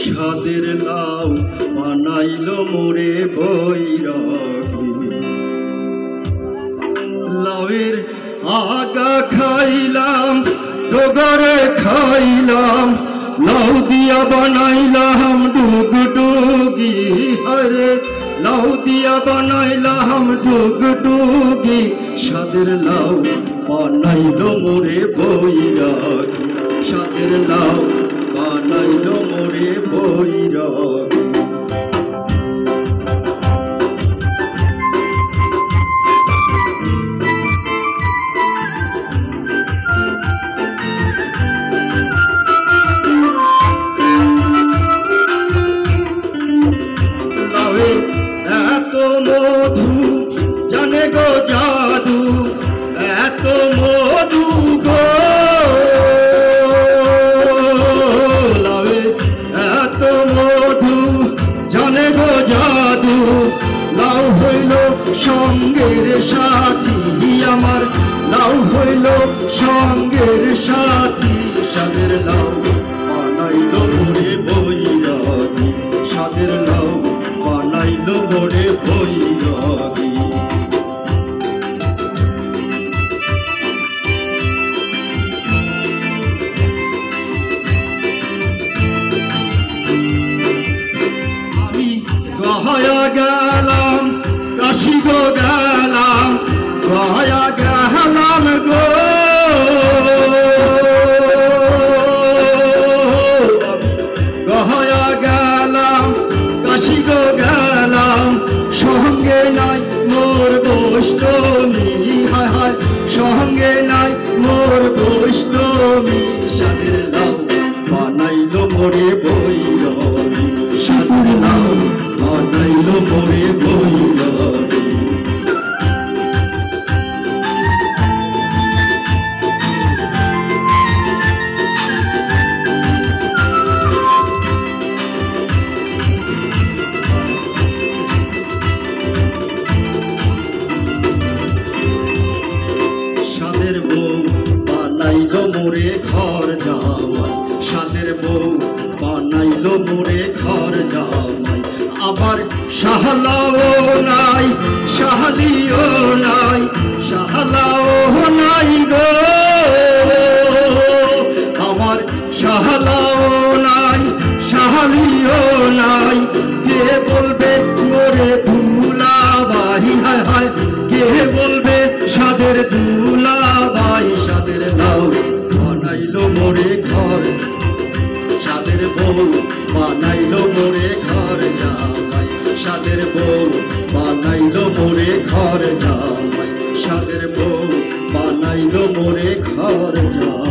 সাদের লাউ বানাইল মোরে বৈরাগী, লাউয়ের আগা খাইলাম ডোগরে খাইলাম, লাউ দিয়া বানাইলাম ডুগডুগি, হরে লাউ দিয়া বানাইলাম ডুগডুগি, সাদের লাউ বানাইল মোরে বৈরাগী, সাদের লাউ বানাইল মোরে বৈরাগী। লাউয়ে এত মধু জানে গো জাদু, এত মধু গো, লাউয়ে এত মধু জানে গো জাদু, লাউ হইল সঙ্গের সাথী আমার, লাউ হইল সঙ্গের সাথী, সাদের লাউ বানাইল মোরে বৈরাগী, সাদের লাউ বানাইল মোরে বৈরাগী। আমি গয়া গেলাম কাশি গো গেলাম, গয়া গেলাম গো, গয়া গেলাম কাশি গো গেলাম, সঙ্গে নাই মোর বৈষ্ণবী, হায় হায় সঙ্গে নাই মোর বৈষ্ণবী, সাদের লাউ বানাইল মোরে বৈরাগী, সাদের লাউ বানাইল মোরে বৈরাগী। সাদের বউ বানাইল মোরে ঘর জামাই, সাদের বউ বানাইল মোরে ঘর জামাই, আবার শাহলাও নাই শাহলিও নাই, শাহলাও নাই গো, আমার শাহলাও নাই শাহলিও নাই, কে বলবে মোরে দুলাবাই, হায় হায় কে বলবে সাদের দুলাবাই, সাদের লাউ বানাইল মোরে ঘর, সাদের বউ বানাইল মোরে ঘর জামাই, সাদের বউ বানাইল মোরে ঘর জামাই, সাদের বউ বানাইল মোরে ঘর জামাই।